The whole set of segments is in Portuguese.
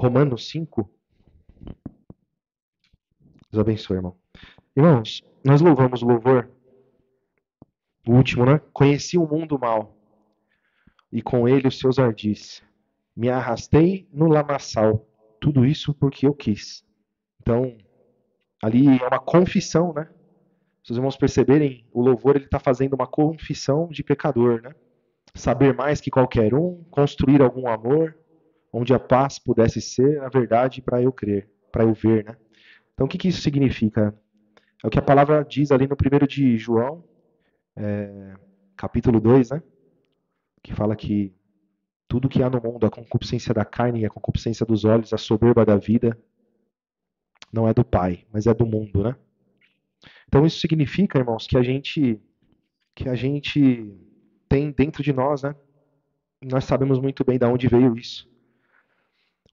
Romanos 5. Deus abençoe, irmão. Irmãos, nós louvamos o louvor, o último, né? Conheci o mundo mal, e com ele os seus ardis. Me arrastei no lamaçal, tudo isso porque eu quis. Então, ali é uma confissão, né? Se os irmãos perceberem, o louvor ele está fazendo uma confissão de pecador, né? Saber mais que qualquer um, construir algum amor, onde a paz pudesse ser a verdade para eu crer, para eu ver, né? Então, o que isso significa? É o que a palavra diz ali no 1 de João, capítulo 2, né? Que fala que tudo que há no mundo, a concupiscência da carne, a concupiscência dos olhos, a soberba da vida, não é do Pai, mas é do mundo, né? Então isso significa, irmãos, que a gente tem dentro de nós, né? Nós sabemos muito bem de onde veio isso.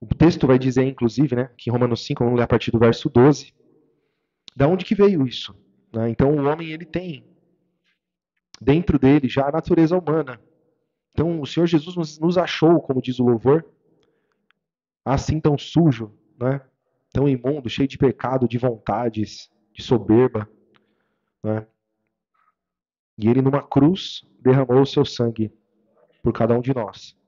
O texto vai dizer, inclusive, né, que em Romanos 5, vamos ler a partir do verso 12, da onde que veio isso, né? Então o homem ele tem dentro dele já a natureza humana. Então o Senhor Jesus nos achou, como diz o louvor, assim tão sujo, né? Tão imundo, cheio de pecado, de vontades, de soberba, né? E ele numa cruz derramou o seu sangue por cada um de nós.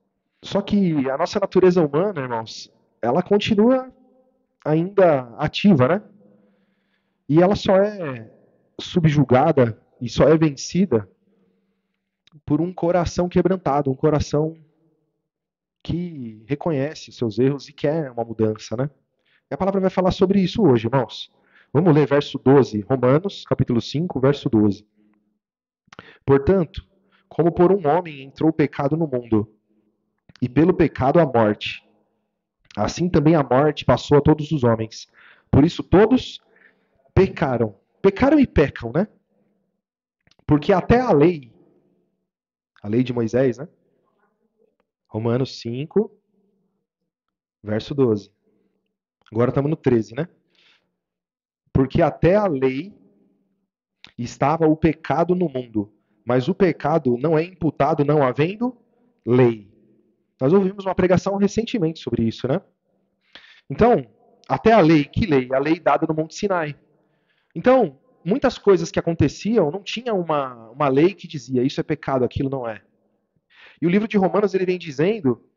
Só que a nossa natureza humana, irmãos, ela continua ainda ativa, né? E ela só é subjugada e só é vencida por um coração quebrantado, um coração que reconhece seus erros e quer uma mudança, né? E a palavra vai falar sobre isso hoje, irmãos. Vamos ler verso 12, Romanos, capítulo 5, verso 12. Portanto, como por um homem entrou o pecado no mundo, e pelo pecado a morte, assim também a morte passou a todos os homens. Por isso todos pecaram. Pecaram e pecam, né? Porque até a lei de Moisés, né? Romanos 5, verso 12. Agora estamos no 13, né? Porque até a lei estava o pecado no mundo, mas o pecado não é imputado não havendo lei. Nós ouvimos uma pregação recentemente sobre isso, né? Então, até a lei, que lei? A lei dada no Monte Sinai. Então, muitas coisas que aconteciam não tinha uma lei que dizia isso é pecado, aquilo não é. E o livro de Romanos ele vem dizendo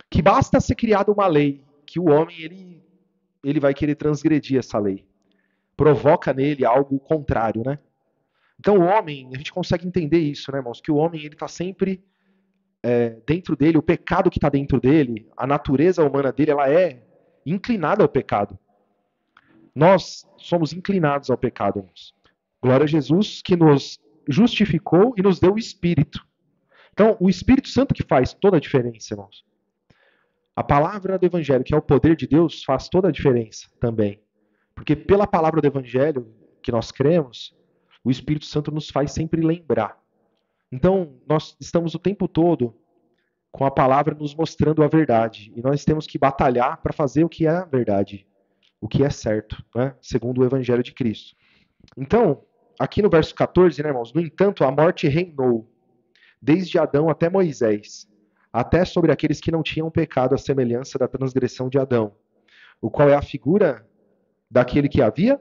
que basta ser criada uma lei, que o homem ele vai querer transgredir essa lei. Provoca nele algo contrário, né? Então o homem, a gente consegue entender isso, né, irmãos? Que o homem ele está sempre dentro dele, o pecado que está dentro dele, a natureza humana dele, ela é inclinada ao pecado. Nós somos inclinados ao pecado, irmãos. Glória a Jesus que nos justificou e nos deu o Espírito. Então, o Espírito Santo que faz toda a diferença, irmãos. A palavra do Evangelho, que é o poder de Deus, faz toda a diferença também. Porque pela palavra do Evangelho que nós cremos, o Espírito Santo nos faz sempre lembrar. Então, nós estamos o tempo todo com a palavra nos mostrando a verdade. E nós temos que batalhar para fazer o que é a verdade, o que é certo, né? Segundo o Evangelho de Cristo. Então, aqui no verso 14, né, irmãos? No entanto, a morte reinou, desde Adão até Moisés, até sobre aqueles que não tinham pecado, à semelhança da transgressão de Adão, o qual é a figura daquele que havia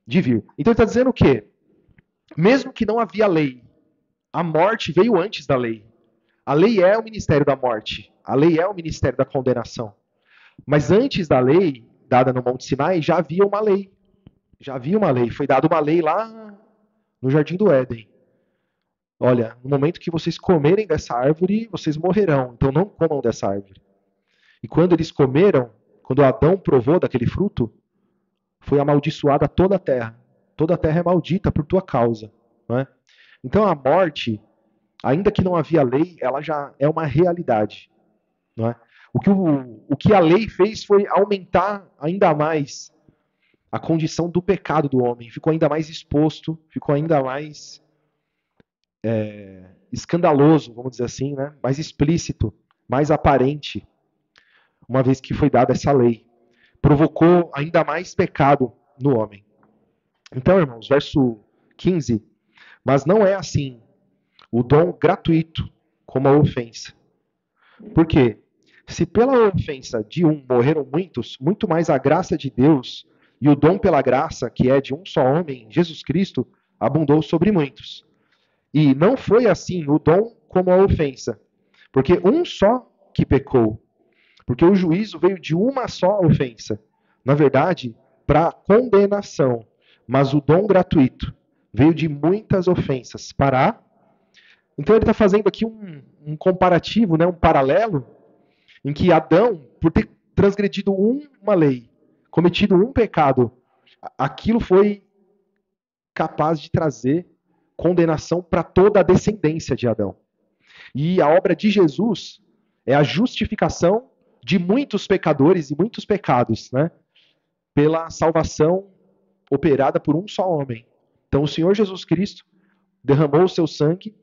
de vir. Então ele está dizendo o quê? Mesmo que não havia lei, a morte veio antes da lei. A lei é o ministério da morte. A lei é o ministério da condenação. Mas antes da lei, dada no Monte Sinai, já havia uma lei. Já havia uma lei. Foi dada uma lei lá no Jardim do Éden. Olha, no momento que vocês comerem dessa árvore, vocês morrerão. Então não comam dessa árvore. E quando eles comeram, quando Adão provou daquele fruto, foi amaldiçoada toda a terra. Toda a terra é maldita por tua causa. Não é? Então a morte, ainda que não havia lei, ela já é uma realidade. Não é? O que a lei fez foi aumentar ainda mais a condição do pecado do homem. Ficou ainda mais exposto, ficou ainda mais escandaloso, vamos dizer assim, né? Mais explícito, mais aparente, uma vez que foi dada essa lei. Provocou ainda mais pecado no homem. Então, irmãos, verso 15. Mas não é assim o dom gratuito como a ofensa. Por quê? Se pela ofensa de um morreram muitos, muito mais a graça de Deus e o dom pela graça, que é de um só homem, Jesus Cristo, abundou sobre muitos. E não foi assim o dom como a ofensa, porque um só que pecou, porque o juízo veio de uma só ofensa, na verdade, para condenação, mas o dom gratuito veio de muitas ofensas para a... Então ele está fazendo aqui um comparativo, né, um paralelo, em que Adão, por ter transgredido uma lei, cometido um pecado, aquilo foi capaz de trazer condenação para toda a descendência de Adão. E a obra de Jesus é a justificação de muitos pecadores e muitos pecados, né? Pela salvação operada por um só homem. Então o Senhor Jesus Cristo derramou o seu sangue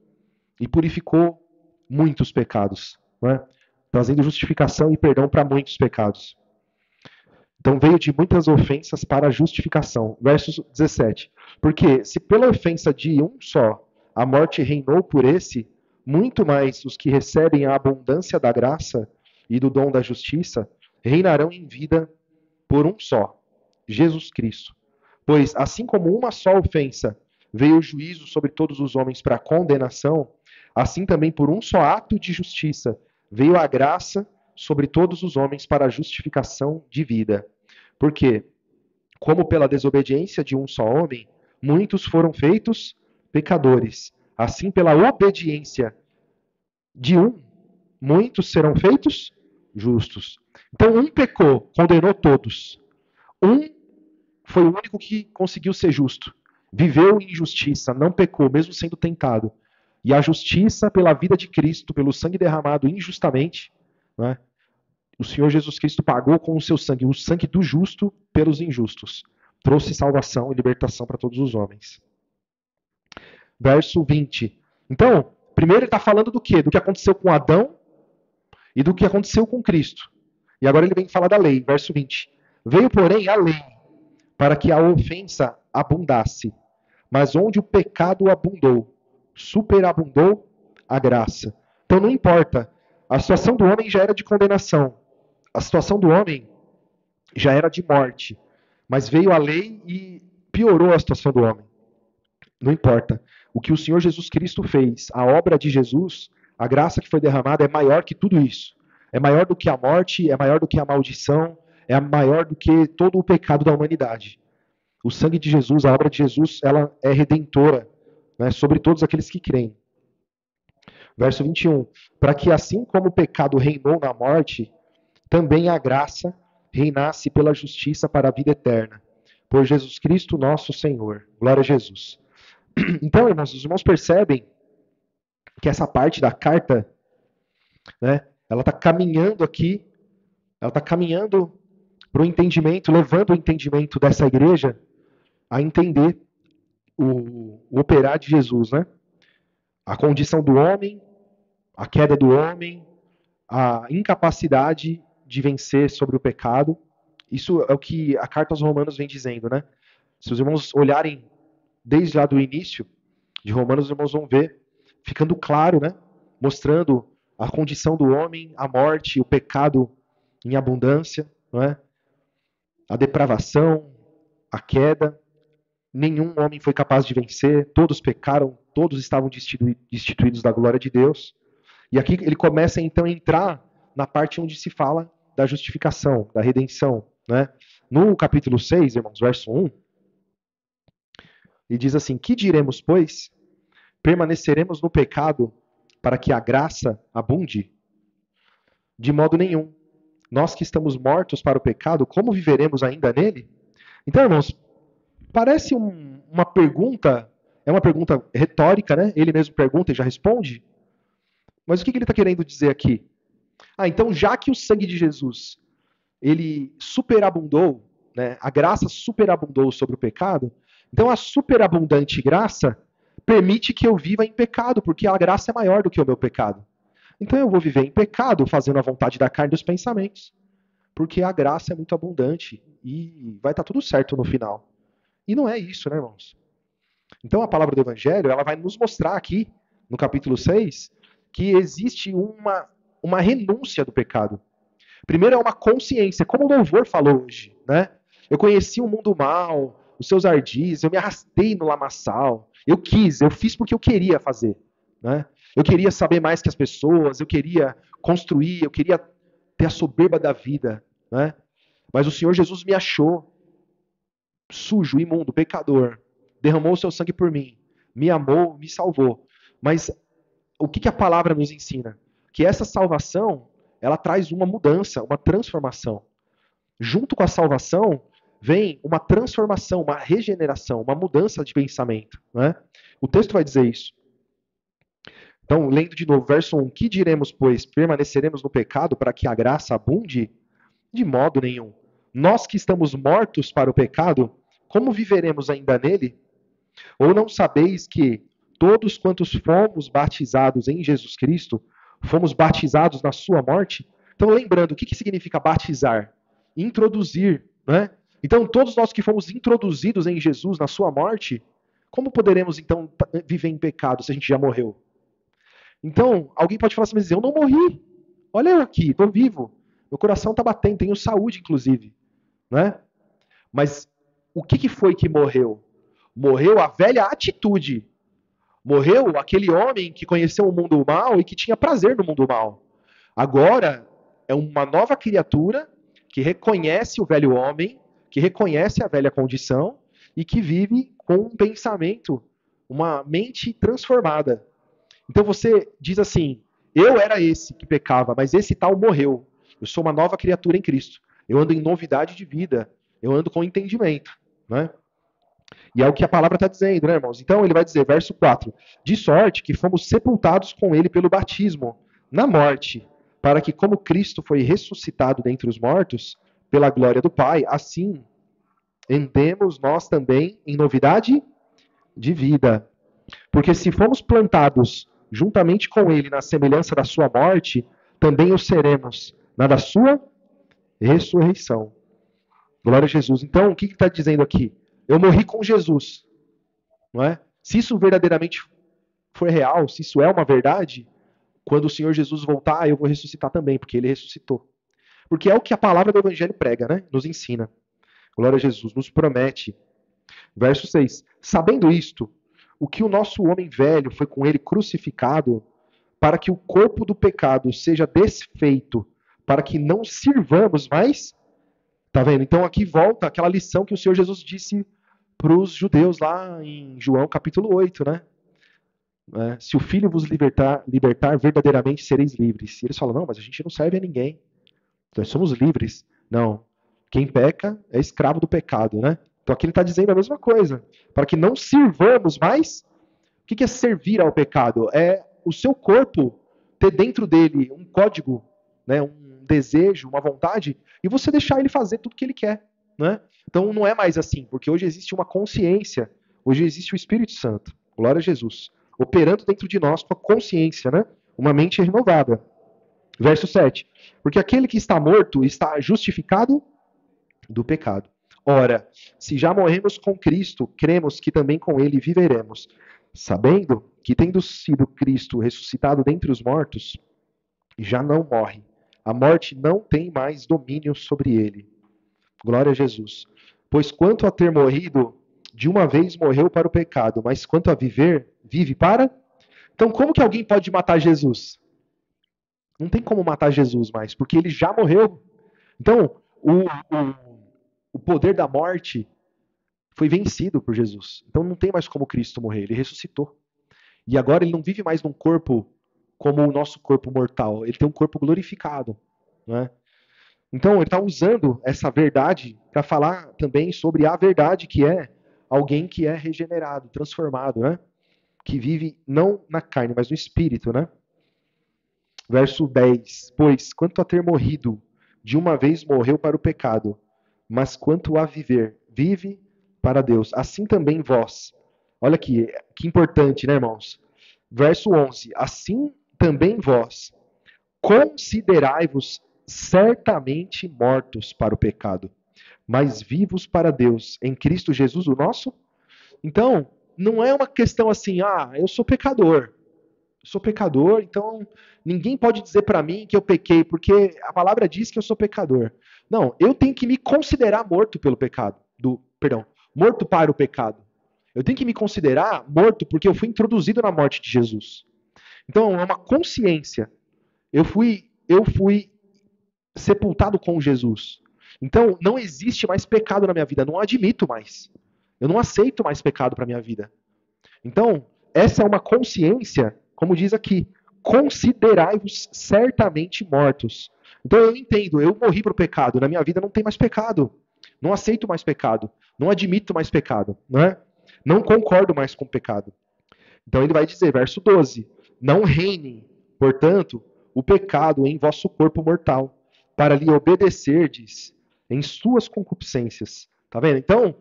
e purificou muitos pecados, né? Trazendo justificação e perdão para muitos pecados. Então veio de muitas ofensas para a justificação. Verso 17. Porque se pela ofensa de um só a morte reinou por esse, muito mais os que recebem a abundância da graça e do dom da justiça reinarão em vida por um só, Jesus Cristo. Pois assim como uma só ofensa veio o juízo sobre todos os homens para condenação, assim também por um só ato de justiça veio a graça sobre todos os homens para a justificação de vida. Porque, como pela desobediência de um só homem, muitos foram feitos pecadores, assim pela obediência de um, muitos serão feitos justos. Então, um pecou, condenou todos. Um foi o único que conseguiu ser justo. Viveu em justiça, não pecou, mesmo sendo tentado. E a justiça pela vida de Cristo, pelo sangue derramado injustamente, né? O Senhor Jesus Cristo pagou com o seu sangue, o sangue do justo pelos injustos. Trouxe salvação e libertação para todos os homens. Verso 20. Então, primeiro ele está falando do quê? Do que aconteceu com Adão e do que aconteceu com Cristo. E agora ele vem falar da lei. Verso 20. Veio, porém, a lei para que a ofensa abundasse. Mas onde o pecado abundou, superabundou a graça. Então não importa. A situação do homem já era de condenação. A situação do homem já era de morte. Mas veio a lei e piorou a situação do homem. Não importa. O que o Senhor Jesus Cristo fez, a obra de Jesus, a graça que foi derramada é maior que tudo isso. É maior do que a morte, é maior do que a maldição, é maior do que todo o pecado da humanidade. O sangue de Jesus, a obra de Jesus, ela é redentora, né, sobre todos aqueles que creem. Verso 21. Para que assim como o pecado reinou na morte, também a graça reinasse pela justiça para a vida eterna. Por Jesus Cristo nosso Senhor. Glória a Jesus. Então, irmãos, os irmãos percebem que essa parte da carta, né, ela está caminhando aqui, ela está caminhando para o entendimento, levando o entendimento dessa igreja a entender o operar de Jesus, né? A condição do homem, a queda do homem, a incapacidade de vencer sobre o pecado. Isso é o que a carta aos Romanos vem dizendo, né? Se os irmãos olharem desde lá do início de Romanos, os irmãos vão ver, ficando claro, né? Mostrando a condição do homem, a morte, o pecado em abundância, não é? A depravação, a queda. Nenhum homem foi capaz de vencer, todos pecaram, todos estavam destituídos da glória de Deus. E aqui ele começa então a entrar na parte onde se fala da justificação, da redenção, né? No capítulo 6, irmãos, verso 1, ele diz assim: que diremos, pois? Permaneceremos no pecado para que a graça abunde? De modo nenhum. Nós que estamos mortos para o pecado, como viveremos ainda nele? Então, irmãos, parece uma pergunta, é uma pergunta retórica, né? Ele mesmo pergunta e já responde. Mas o que ele está querendo dizer aqui? Então já que o sangue de Jesus, ele superabundou, né? A graça superabundou sobre o pecado, então a superabundante graça permite que eu viva em pecado, porque a graça é maior do que o meu pecado. Então eu vou viver em pecado, fazendo a vontade da carne e dos pensamentos, porque a graça é muito abundante e vai estar tudo certo no final. E não é isso, né, irmãos? Então a palavra do Evangelho, ela vai nos mostrar aqui, no capítulo 6, que existe uma renúncia do pecado. Primeiro é uma consciência, como o louvor falou hoje, né? Eu conheci o mundo mal, os seus ardis, eu me arrastei no lamaçal, eu fiz porque eu queria fazer, né? Eu queria saber mais que as pessoas, eu queria construir, eu queria ter a soberba da vida, né? Mas o Senhor Jesus me achou sujo, imundo, pecador, derramou o seu sangue por mim, me amou, me salvou. Mas o que a palavra nos ensina? Que essa salvação, ela traz uma mudança, uma transformação. Junto com a salvação, vem uma transformação, uma regeneração, uma mudança de pensamento. Né? O texto vai dizer isso. Então, lendo de novo, verso 1. Que diremos, pois? Permaneceremos no pecado para que a graça abunde? De modo nenhum. Nós que estamos mortos para o pecado, como viveremos ainda nele? Ou não sabeis que todos quantos fomos batizados em Jesus Cristo, fomos batizados na sua morte? Então, lembrando, o que significa batizar? Introduzir, né? Então, todos nós que fomos introduzidos em Jesus na sua morte, como poderemos, então, viver em pecado se a gente já morreu? Então, alguém pode falar assim, mas eu não morri. Olha eu aqui, estou vivo. Meu coração está batendo, tenho saúde, inclusive. Né? Mas o que foi que morreu? Morreu a velha atitude. Morreu aquele homem que conheceu o mundo mal e que tinha prazer no mundo mal. Agora é uma nova criatura que reconhece o velho homem, que reconhece a velha condição e que vive com um pensamento, uma mente transformada. Então você diz assim: eu era esse que pecava, mas esse tal morreu. Eu sou uma nova criatura em Cristo. Eu ando em novidade de vida. Eu ando com entendimento. Né? E é o que a palavra está dizendo, né, irmãos? Então ele vai dizer, verso 4: de sorte que fomos sepultados com ele pelo batismo, na morte, para que, como Cristo foi ressuscitado dentre os mortos, pela glória do Pai, assim andemos nós também em novidade de vida. Porque se fomos plantados juntamente com ele na semelhança da sua morte, também o seremos na da sua ressurreição. Glória a Jesus. Então, o que está dizendo aqui? Eu morri com Jesus. Não é? Se isso verdadeiramente foi real, se isso é uma verdade, quando o Senhor Jesus voltar, eu vou ressuscitar também, porque ele ressuscitou. Porque é o que a palavra do Evangelho prega, né? Nos ensina. Glória a Jesus, nos promete. Verso 6. Sabendo isto, o que o nosso homem velho foi com ele crucificado, para que o corpo do pecado seja desfeito, para que não sirvamos mais. Tá vendo? Então aqui volta aquela lição que o Senhor Jesus disse para os judeus lá em João capítulo 8, né? Se o Filho vos libertar, verdadeiramente sereis livres. E eles falam, não, mas a gente não serve a ninguém. Nós somos livres. Não. Quem peca é escravo do pecado, né? Então aqui ele está dizendo a mesma coisa. Para que não sirvamos mais. O que é servir ao pecado? É o seu corpo ter dentro dele um código, né? Um desejo, uma vontade, e você deixar ele fazer tudo o que ele quer. Né? Então não é mais assim, porque hoje existe uma consciência, hoje existe o Espírito Santo, glória a Jesus, operando dentro de nós com a consciência, né? Uma mente renovada. Verso 7. Porque aquele que está morto está justificado do pecado. Ora, se já morremos com Cristo, cremos que também com ele viveremos, sabendo que, tendo sido Cristo ressuscitado dentre os mortos, já não morre. A morte não tem mais domínio sobre ele. Glória a Jesus. Pois quanto a ter morrido, de uma vez morreu para o pecado, mas quanto a viver, vive para? Então, como que alguém pode matar Jesus? Não tem como matar Jesus mais, porque ele já morreu. Então, o poder da morte foi vencido por Jesus. Então, não tem mais como Cristo morrer, ele ressuscitou. E agora ele não vive mais num corpo como o nosso corpo mortal, ele tem um corpo glorificado. Né? Então, ele está usando essa verdade para falar também sobre a verdade que é alguém que é regenerado, transformado, né? Que vive não na carne, mas no espírito, né? Verso 10. Pois, quanto a ter morrido, de uma vez morreu para o pecado, mas quanto a viver, vive para Deus. Assim também vós. Olha aqui, que importante, né, irmãos? Verso 11. Assim também vós, considerai-vos certamente mortos para o pecado, mas vivos para Deus, em Cristo Jesus, o nosso. Então, não é uma questão assim, eu sou pecador. Eu sou pecador, então ninguém pode dizer para mim que eu pequei, porque a palavra diz que eu sou pecador. Não, eu tenho que me considerar morto pelo pecado, perdão, morto para o pecado. Eu tenho que me considerar morto porque eu fui introduzido na morte de Jesus. Então é uma consciência. Eu fui sepultado com Jesus. Então não existe mais pecado na minha vida, não admito mais. Eu não aceito mais pecado para minha vida. Então, essa é uma consciência, como diz aqui, considerai-vos certamente mortos. Então eu entendo, eu morri para o pecado, na minha vida não tem mais pecado. Não aceito mais pecado, não admito mais pecado, né? Não concordo mais com o pecado. Então ele vai dizer, verso 12: não reine, portanto, o pecado em vosso corpo mortal, para lhe obedecerdes em suas concupiscências. Tá vendo? Então,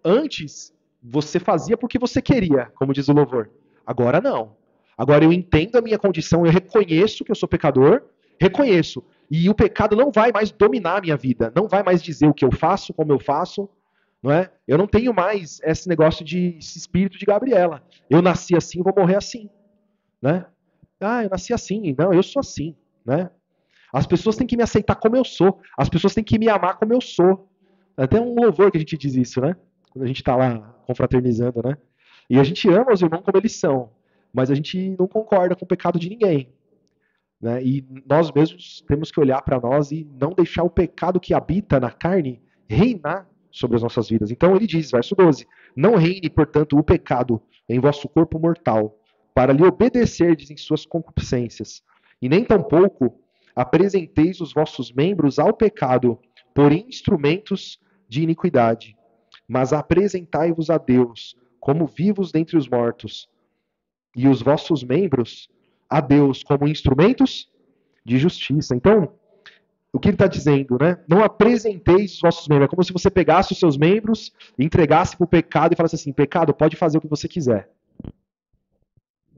antes você fazia porque você queria, como diz o louvor. Agora não. Agora eu entendo a minha condição, eu reconheço que eu sou pecador, reconheço. E o pecado não vai mais dominar a minha vida, não vai mais dizer o que eu faço, como eu faço, não é? Eu não tenho mais esse negócio de esse espírito de Gabriela. Eu nasci assim, vou morrer assim, né? Ah, eu nasci assim, não, eu sou assim, né? As pessoas têm que me aceitar como eu sou. As pessoas têm que me amar como eu sou. Até um louvor que a gente diz isso, né? Quando a gente está lá confraternizando, né? E a gente ama os irmãos como eles são, mas a gente não concorda com o pecado de ninguém, né? E nós mesmos temos que olhar para nós e não deixar o pecado que habita na carne reinar sobre as nossas vidas. Então ele diz, verso 12: não reine, portanto, o pecado em vosso corpo mortal, para lhe obedecerdes em suas concupiscências, e nem tampouco apresenteis os vossos membros ao pecado por instrumentos de iniquidade, mas apresentai-vos a Deus como vivos dentre os mortos, e os vossos membros a Deus como instrumentos de justiça. Então, o que ele está dizendo, né? Não apresenteis os vossos membros. É como se você pegasse os seus membros, entregasse para o pecado e falasse assim: pecado, pode fazer o que você quiser.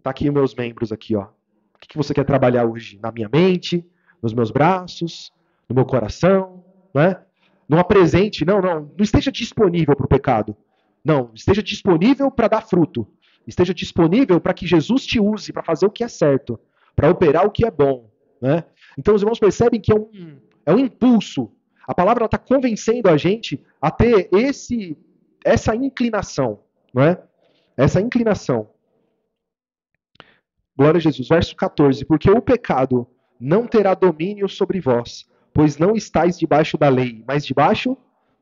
Tá aqui os meus membros aqui, ó. O que você quer trabalhar hoje? Na minha mente, nos meus braços, no meu coração, né? Não apresente, não esteja disponível para o pecado. Não, esteja disponível para dar fruto. Esteja disponível para que Jesus te use para fazer o que é certo, para operar o que é bom, né? Então os irmãos percebem que é um impulso. A palavra está convencendo a gente a ter essa inclinação, não é? Essa inclinação. Glória a Jesus. Verso 14. Porque o pecado não terá domínio sobre vós, pois não estáis debaixo da lei, mas debaixo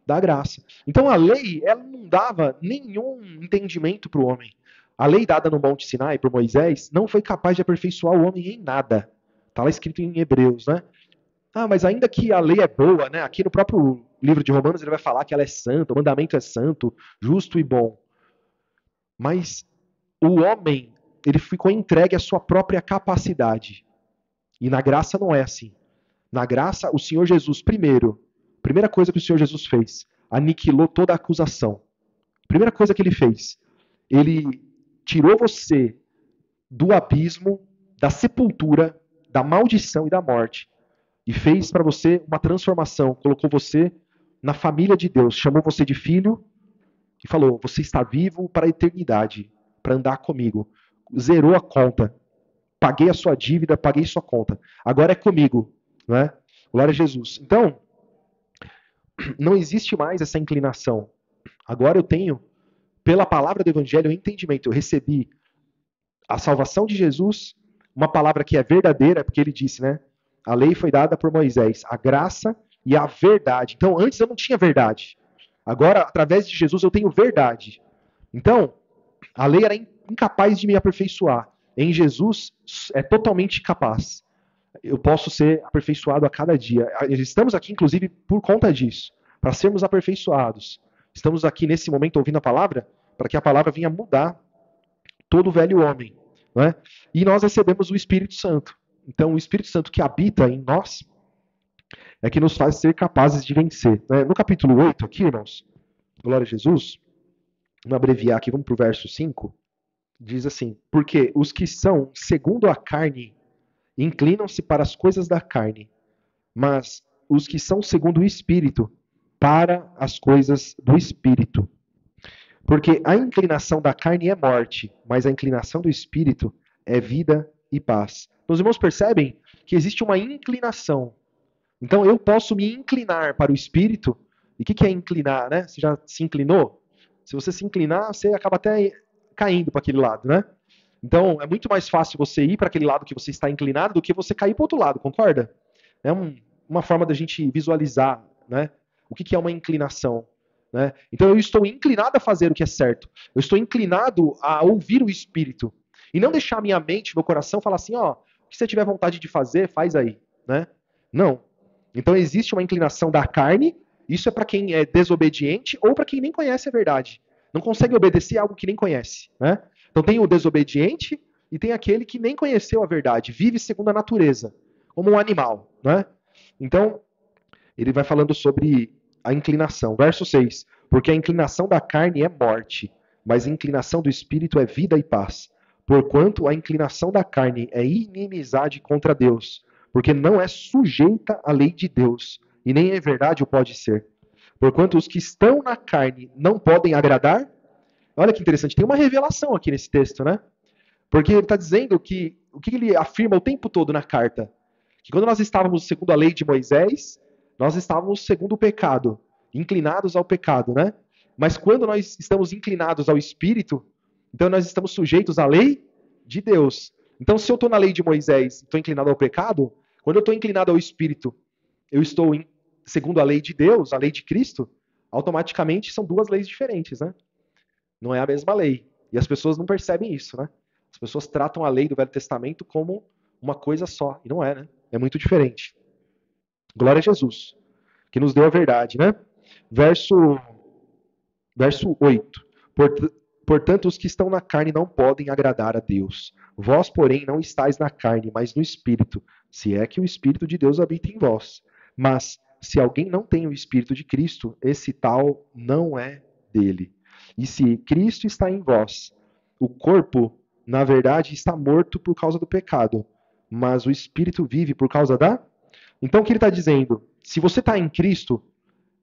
da graça. Então a lei, ela não dava nenhum entendimento para o homem. A lei dada no Monte Sinai por Moisés não foi capaz de aperfeiçoar o homem em nada. Está lá escrito em Hebreus, né? Ah, mas ainda que a lei é boa, né? Aqui no próprio livro de Romanos ele vai falar que ela é santa, o mandamento é santo, justo e bom. Mas o homem, ele ficou entregue à sua própria capacidade. E na graça não é assim. Na graça, o Senhor Jesus, primeira coisa que o Senhor Jesus fez, aniquilou toda a acusação. Primeira coisa que ele fez, ele tirou você do abismo, da sepultura, da maldição e da morte. E fez para você uma transformação, colocou você na família de Deus, chamou você de filho e falou: você está vivo para a eternidade, para andar comigo. Zerou a conta. Paguei a sua dívida, paguei sua conta. Agora é comigo, não é? Glória a Jesus. Então, não existe mais essa inclinação. Agora eu tenho, pela palavra do Evangelho, o entendimento. Eu recebi a salvação de Jesus, uma palavra que é verdadeira, porque ele disse, né? A lei foi dada por Moisés, a graça e a verdade. Então, antes eu não tinha verdade. Agora, através de Jesus, eu tenho verdade. Então, a lei era incapaz de me aperfeiçoar. Em Jesus, é totalmente capaz. Eu posso ser aperfeiçoado a cada dia. Estamos aqui, inclusive, por conta disso, para sermos aperfeiçoados. Estamos aqui nesse momento ouvindo a palavra, para que a palavra venha mudar todo o velho homem. Não é? E nós recebemos o Espírito Santo. Então, o Espírito Santo que habita em nós é que nos faz ser capazes de vencer. Né? No capítulo 8, aqui, irmãos, glória a Jesus, vamos abreviar aqui, vamos para o verso 5, diz assim: porque os que são segundo a carne inclinam-se para as coisas da carne, mas os que são segundo o Espírito, para as coisas do Espírito. Porque a inclinação da carne é morte, mas a inclinação do Espírito é vida e paz. Então, os irmãos percebem que existe uma inclinação. Então, eu posso me inclinar para o Espírito. E o que é inclinar, né? Você já se inclinou? Se você se inclinar, você acaba até caindo para aquele lado, né? Então, é muito mais fácil você ir para aquele lado que você está inclinado do que você cair para o outro lado, concorda? É uma forma da gente visualizar, né? O que é uma inclinação, né? Então, eu estou inclinado a fazer o que é certo. Eu estou inclinado a ouvir o Espírito. E não deixar minha mente, meu coração falar assim, ó, o que você tiver vontade de fazer, faz aí, né? Não. Então, existe uma inclinação da carne, isso é para quem é desobediente ou para quem nem conhece a verdade. Não consegue obedecer algo que nem conhece, né? Então tem o desobediente e tem aquele que nem conheceu a verdade, vive segundo a natureza, como um animal, né? Então, ele vai falando sobre a inclinação. Verso 6. Porque a inclinação da carne é morte, mas a inclinação do espírito é vida e paz. Porquanto a inclinação da carne é inimizade contra Deus, porque não é sujeita à lei de Deus, e nem é verdade o pode ser. Porquanto os que estão na carne não podem agradar. Olha que interessante, tem uma revelação aqui nesse texto, né? Porque ele está dizendo que o que ele afirma o tempo todo na carta? Que quando nós estávamos segundo a lei de Moisés, nós estávamos segundo o pecado, inclinados ao pecado, né? Mas quando nós estamos inclinados ao Espírito, então nós estamos sujeitos à lei de Deus. Então, se eu estou na lei de Moisés e estou inclinado ao pecado, quando eu estou inclinado ao Espírito, eu estou segundo a lei de Deus, a lei de Cristo, automaticamente são duas leis diferentes, né? Não é a mesma lei. E as pessoas não percebem isso, né? As pessoas tratam a lei do Velho Testamento como uma coisa só. E não é, né? É muito diferente. Glória a Jesus, que nos deu a verdade, né? Verso 8. Portanto, os que estão na carne não podem agradar a Deus. Vós, porém, não estáis na carne, mas no Espírito, se é que o Espírito de Deus habita em vós. Mas, se alguém não tem o Espírito de Cristo, esse tal não é dele. E se Cristo está em vós, o corpo, na verdade, está morto por causa do pecado, mas o Espírito vive por causa da. Então, o que ele está dizendo? Se você está em Cristo,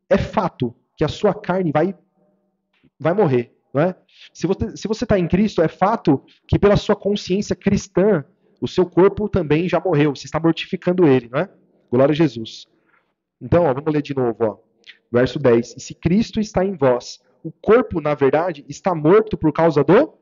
é fato que a sua carne vai morrer. Não é? Se você está em Cristo, é fato que pela sua consciência cristã, o seu corpo também já morreu. Você está mortificando ele, não é? Glória a Jesus. Então, ó, vamos ler de novo. Ó. Verso 10. E se Cristo está em vós, o corpo, na verdade, está morto por causa do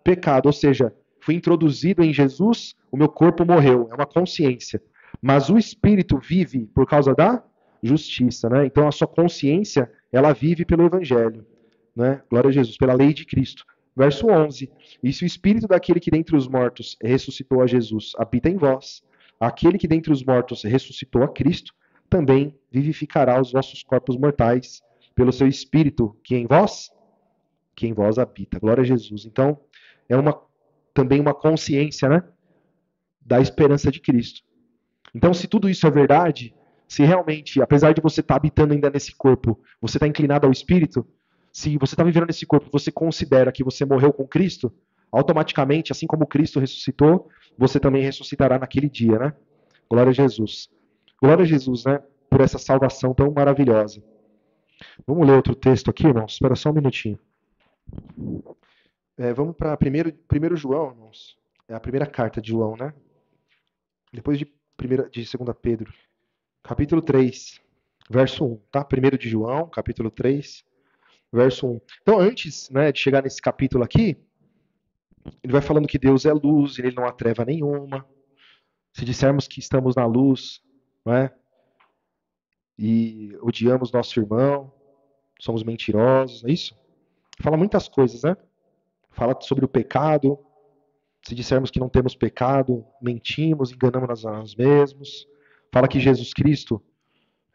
pecado. Ou seja, fui introduzido em Jesus, o meu corpo morreu. É uma consciência. Mas o espírito vive por causa da justiça. Né? Então, a sua consciência, ela vive pelo evangelho. Né? Glória a Jesus, pela lei de Cristo. Verso 11. E se o espírito daquele que dentre os mortos ressuscitou a Jesus habita em vós, aquele que dentre os mortos ressuscitou a Cristo, também vivificará os vossos corpos mortais pelo seu espírito que em vós habita. Glória a Jesus. Então, é também uma consciência, né, da esperança de Cristo. Então, se tudo isso é verdade, se realmente, apesar de você estar habitando ainda nesse corpo, você está inclinado ao espírito, se você está vivendo nesse corpo, você considera que você morreu com Cristo, automaticamente, assim como Cristo ressuscitou, você também ressuscitará naquele dia, né? Glória a Jesus. Glória a Jesus, né? Por essa salvação tão maravilhosa. Vamos ler outro texto aqui, irmãos? Espera só um minutinho. Vamos para primeiro João, irmãos. É a primeira carta de João, né? Depois de 2 Pedro. Capítulo 3, verso 1, tá? 1 de João, capítulo 3, verso 1. Então, antes, né, de chegar nesse capítulo aqui, ele vai falando que Deus é luz, ele não há treva nenhuma. Se dissermos que estamos na luz, não é? E odiamos nosso irmão, somos mentirosos, é isso? Fala muitas coisas, né? Fala sobre o pecado. Se dissermos que não temos pecado, mentimos, enganamos a nós mesmos. Fala que Jesus Cristo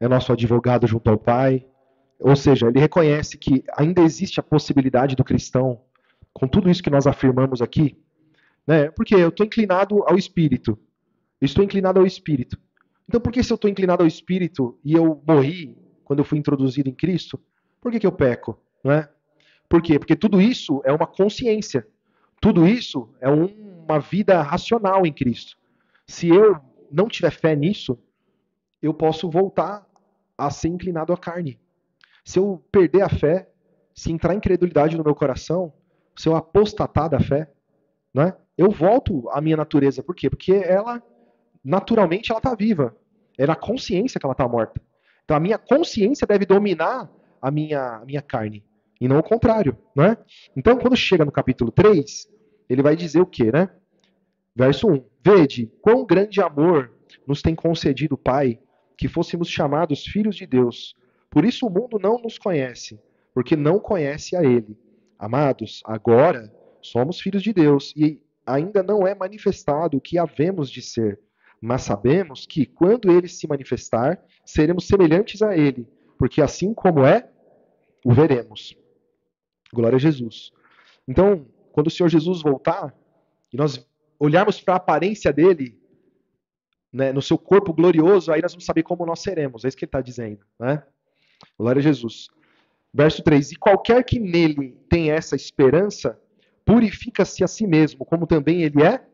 é nosso advogado junto ao Pai. Ou seja, ele reconhece que ainda existe a possibilidade do cristão, com tudo isso que nós afirmamos aqui, né? Porque eu estou inclinado ao Espírito. Eu estou inclinado ao Espírito. Então, por que se eu estou inclinado ao Espírito e eu morri quando eu fui introduzido em Cristo, por que eu peco? Não é? Por quê? Porque tudo isso é uma consciência. Tudo isso é uma vida racional em Cristo. Se eu não tiver fé nisso, eu posso voltar a ser inclinado à carne. Se eu perder a fé, se entrar incredulidade no meu coração, se eu apostatar da fé, não é? eu volto à minha natureza. Por quê? Porque ela, naturalmente, ela está viva. É na consciência que ela está morta. Então a minha consciência deve dominar a minha carne. E não o contrário, não é? Então, quando chega no capítulo 3, ele vai dizer o quê, né? Verso 1. Vede, quão grande amor nos tem concedido o Pai, que fôssemos chamados filhos de Deus. Por isso o mundo não nos conhece, porque não conhece a Ele. Amados, agora somos filhos de Deus, e ainda não é manifestado o que havemos de ser. Mas sabemos que, quando Ele se manifestar, seremos semelhantes a Ele, porque assim como é, o veremos. Glória a Jesus. Então, quando o Senhor Jesus voltar, e nós olharmos para a aparência dele, né, no seu corpo glorioso, aí nós vamos saber como nós seremos. É isso que ele está dizendo. Né? Glória a Jesus. Verso 3. E qualquer que nele tem essa esperança, purifica-se a si mesmo, como também ele é.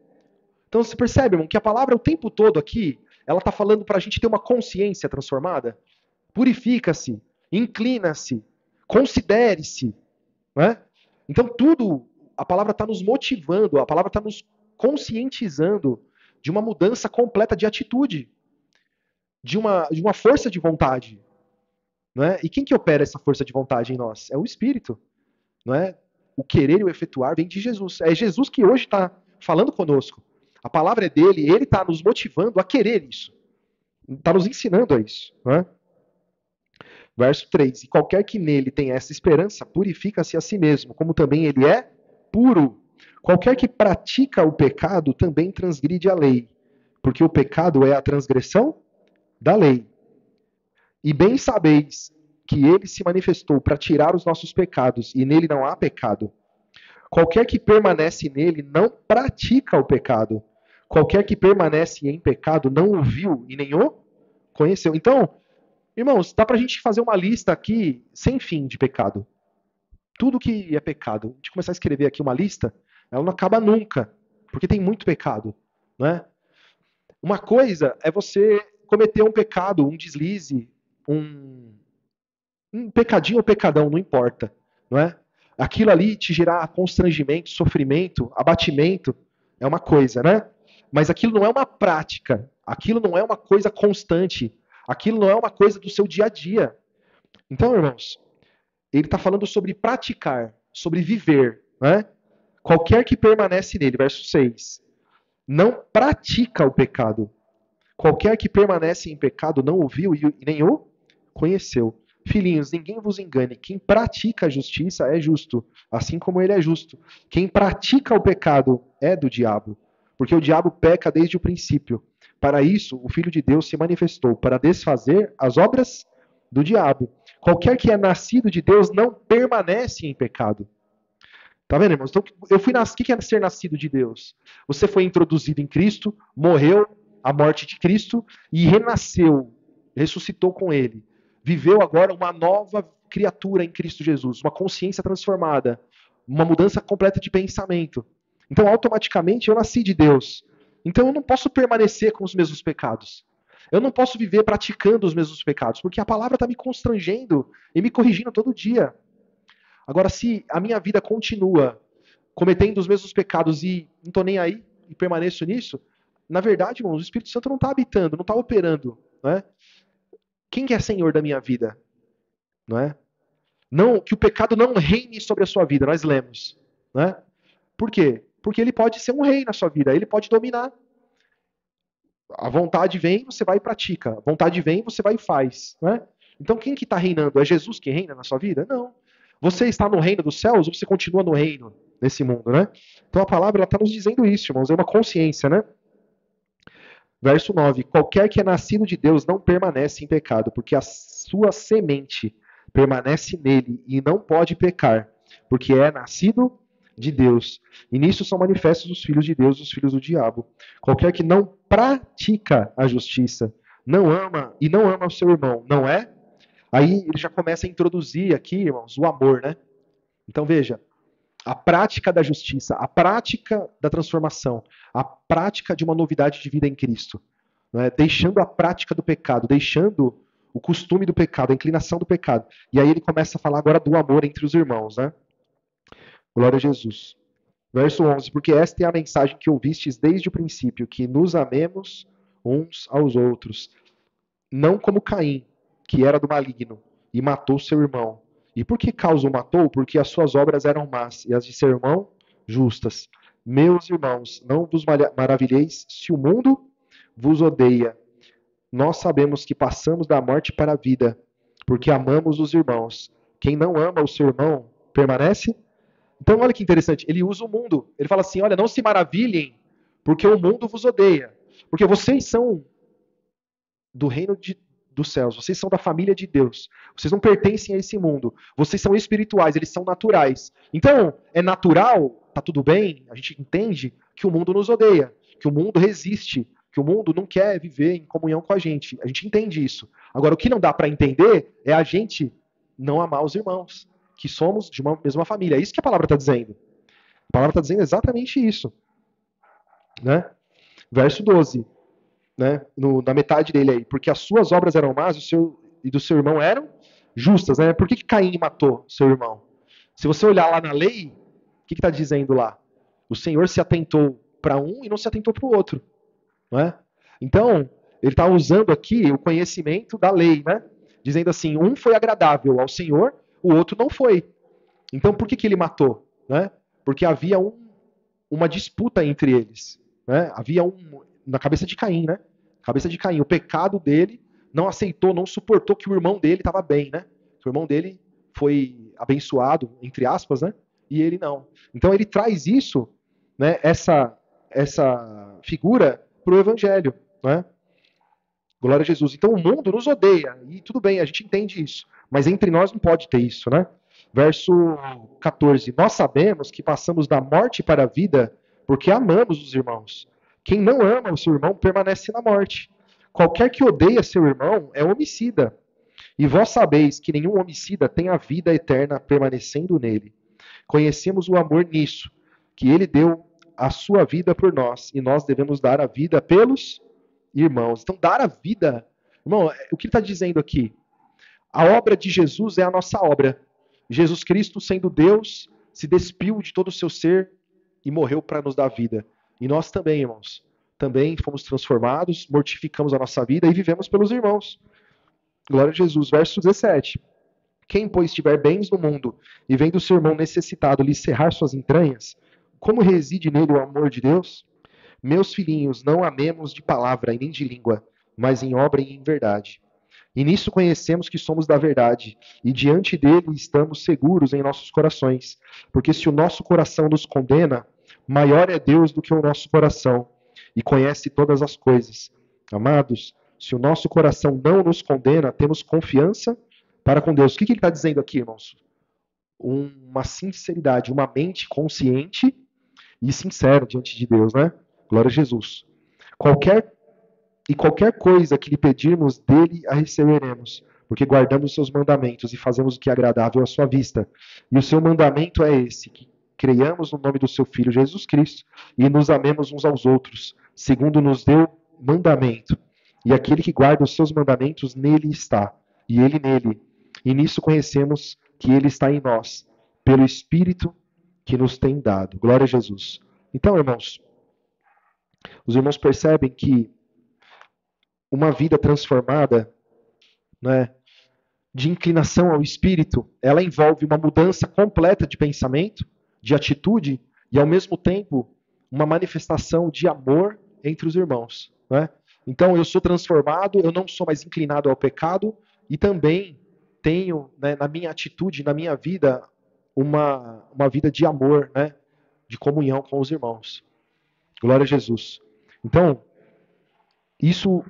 Então você percebe, irmão, que a palavra o tempo todo aqui, ela está falando para a gente ter uma consciência transformada. Purifica-se, inclina-se, considere-se. Né? Então tudo, a palavra está nos motivando, a palavra está nos conscientizando de uma mudança completa de atitude, de uma força de vontade. Não é? E quem que opera essa força de vontade em nós? É o Espírito. Não é? O querer e o efetuar vem de Jesus. É Jesus que hoje está falando conosco. A palavra é dele, ele está nos motivando a querer isso. Está nos ensinando a isso. Não é? Verso 3. E qualquer que nele tenha essa esperança, purifica-se a si mesmo, como também ele é puro. Qualquer que pratica o pecado também transgride a lei, porque o pecado é a transgressão da lei. E bem sabeis que ele se manifestou para tirar os nossos pecados, e nele não há pecado. Qualquer que permanece nele não pratica o pecado. Qualquer que permanece em pecado não o viu e nem o conheceu. Então, irmãos, dá para a gente fazer uma lista aqui sem fim de pecado. Tudo que é pecado. A gente começar a escrever aqui uma lista, ela não acaba nunca, porque tem muito pecado. Não é? Uma coisa é você cometer um pecado, um deslize, um pecadinho ou pecadão, não importa. Não é? Aquilo ali te gerar constrangimento, sofrimento, abatimento, é uma coisa, né? Mas aquilo não é uma prática, aquilo não é uma coisa constante, aquilo não é uma coisa do seu dia a dia. Então, irmãos, ele está falando sobre praticar, sobre viver, né? Qualquer que permanece nele, verso 6, não pratica o pecado. Qualquer que permanece em pecado não o viu e nem o conheceu. Filhinhos, ninguém vos engane. Quem pratica a justiça é justo, assim como ele é justo. Quem pratica o pecado é do diabo, porque o diabo peca desde o princípio. Para isso, o Filho de Deus se manifestou, para desfazer as obras do diabo. Qualquer que é nascido de Deus não permanece em pecado. Tá vendo, irmãos? Então, o que é ser nascido de Deus? Você foi introduzido em Cristo, morreu a morte de Cristo e renasceu, ressuscitou com ele. Viveu agora uma nova criatura em Cristo Jesus, uma consciência transformada, uma mudança completa de pensamento. Então, automaticamente, eu nasci de Deus. Então, eu não posso permanecer com os mesmos pecados. Eu não posso viver praticando os mesmos pecados, porque a palavra está me constrangendo e me corrigindo todo dia. Agora, se a minha vida continua cometendo os mesmos pecados e não estou nem aí e permaneço nisso, na verdade, irmãos, o Espírito Santo não está habitando, não está operando. Não é? Quem que é Senhor da minha vida? Não é? Não, que o pecado não reine sobre a sua vida, nós lemos. Não é? Por quê? Porque ele pode ser um rei na sua vida, ele pode dominar. A vontade vem, você vai e pratica. A vontade vem, você vai e faz. Não é? Então quem que está reinando? É Jesus que reina na sua vida? Não. Você está no reino dos céus ou você continua no reino nesse mundo, né? Então a palavra está nos dizendo isso, irmãos, é uma consciência, né? Verso 9: qualquer que é nascido de Deus não permanece em pecado, porque a sua semente permanece nele e não pode pecar, porque é nascido de Deus. E nisso são manifestos os filhos de Deus e os filhos do diabo. Qualquer que não pratica a justiça, não ama e não ama o seu irmão, não é? Aí ele já começa a introduzir aqui, irmãos, o amor, né? Então veja, a prática da justiça, a prática da transformação, a prática de uma novidade de vida em Cristo, né? Deixando a prática do pecado, deixando o costume do pecado, a inclinação do pecado. E aí ele começa a falar agora do amor entre os irmãos, né? Glória a Jesus. Verso 11, porque esta é a mensagem que ouvistes desde o princípio, que nos amemos uns aos outros. Não como Caim, que era do maligno, e matou seu irmão. E por que causa o matou? Porque as suas obras eram más, e as de seu irmão justas. Meus irmãos, não vos maravilheis se o mundo vos odeia. Nós sabemos que passamos da morte para a vida, porque amamos os irmãos. Quem não ama o seu irmão permanece. Então, olha que interessante, ele usa o mundo. Ele fala assim: olha, não se maravilhem, porque o mundo vos odeia. Porque vocês são do reino dos céus, vocês são da família de Deus. Vocês não pertencem a esse mundo. Vocês são espirituais, eles são naturais. Então, é natural, tá tudo bem, a gente entende que o mundo nos odeia, que o mundo resiste, que o mundo não quer viver em comunhão com a gente. A gente entende isso. Agora, o que não dá para entender é a gente não amar os irmãos, que somos de uma mesma família. É isso que a palavra está dizendo. A palavra está dizendo exatamente isso. Né? Verso 12. Né? Na metade dele aí. Porque as suas obras eram más e do seu irmão eram justas. Né? Por que Caim matou seu irmão? Se você olhar lá na lei, o que está dizendo lá? O Senhor se atentou para um e não se atentou para o outro. Não é? Então, ele está usando aqui o conhecimento da lei, né? Dizendo assim, um foi agradável ao Senhor, o outro não foi. Então, por que ele matou? Né? Porque havia uma disputa entre eles. Né? Havia na cabeça de Caim, né? Cabeça de Caim, o pecado dele não aceitou, não suportou que o irmão dele estava bem, né? Que o irmão dele foi abençoado, entre aspas, né? E ele não. Então ele traz isso, né? Essa figura para o evangelho, né? Glória a Jesus. Então o mundo nos odeia, e tudo bem, a gente entende isso. Mas entre nós não pode ter isso, né? Verso 14. Nós sabemos que passamos da morte para a vida porque amamos os irmãos. Quem não ama o seu irmão permanece na morte. Qualquer que odeia seu irmão é homicida. E vós sabeis que nenhum homicida tem a vida eterna permanecendo nele. Conhecemos o amor nisso, que ele deu a sua vida por nós, e nós devemos dar a vida pelos irmãos. Então, dar a vida, irmão, o que ele está dizendo aqui? A obra de Jesus é a nossa obra. Jesus Cristo, sendo Deus, se despiu de todo o seu ser e morreu para nos dar vida. E nós também, irmãos, também fomos transformados, mortificamos a nossa vida e vivemos pelos irmãos. Glória a Jesus. Verso 17. Quem, pois, tiver bens no mundo e vendo seu irmão necessitado lhe cerrar suas entranhas, como reside nele o amor de Deus? Meus filhinhos, não amemos de palavra e nem de língua, mas em obra e em verdade. E nisso conhecemos que somos da verdade, e diante dele estamos seguros em nossos corações. Porque se o nosso coração nos condena, maior é Deus do que o nosso coração, e conhece todas as coisas. Amados, se o nosso coração não nos condena, temos confiança para com Deus. O que ele está dizendo aqui, irmãos? Uma sinceridade, uma mente consciente e sincera diante de Deus, né? Glória a Jesus. Qualquer coisa que lhe pedirmos, dele a receberemos, porque guardamos seus mandamentos e fazemos o que é agradável à sua vista. E o seu mandamento é esse, que creiamos no nome do seu Filho Jesus Cristo e nos amemos uns aos outros, segundo nos deu mandamento. E aquele que guarda os seus mandamentos, nele está, e ele nele. E nisso conhecemos que ele está em nós, pelo Espírito que nos tem dado. Glória a Jesus. Então, irmãos, os irmãos percebem que uma vida transformada, né, de inclinação ao Espírito, ela envolve uma mudança completa de pensamento, de atitude e, ao mesmo tempo, uma manifestação de amor entre os irmãos. Né? Então, eu sou transformado, eu não sou mais inclinado ao pecado e também tenho, né, na minha atitude, na minha vida, uma vida de amor, né, de comunhão com os irmãos. Glória a Jesus. Então, isso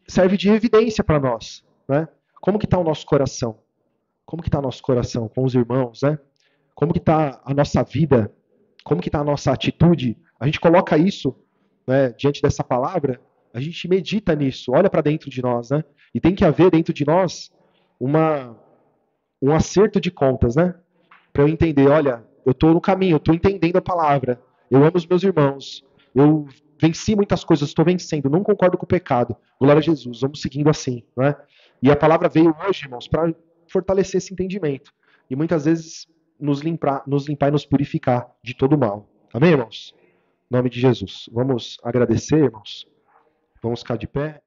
serve de evidência para nós, né? Como que está o nosso coração? Como que está o nosso coração com os irmãos, né? Como que está a nossa vida? Como que está a nossa atitude? A gente coloca isso, né, diante dessa palavra, a gente medita nisso, olha para dentro de nós, né? E tem que haver dentro de nós um acerto de contas, né? Para eu entender, olha, eu estou no caminho, eu estou entendendo a palavra, eu amo os meus irmãos, eu venci muitas coisas, estou vencendo, não concordo com o pecado. Glória a Jesus, vamos seguindo assim, né? E a palavra veio hoje, irmãos, para fortalecer esse entendimento. E muitas vezes nos limpar e nos purificar de todo mal. Amém, irmãos? Em nome de Jesus. Vamos agradecer, irmãos. Vamos ficar de pé.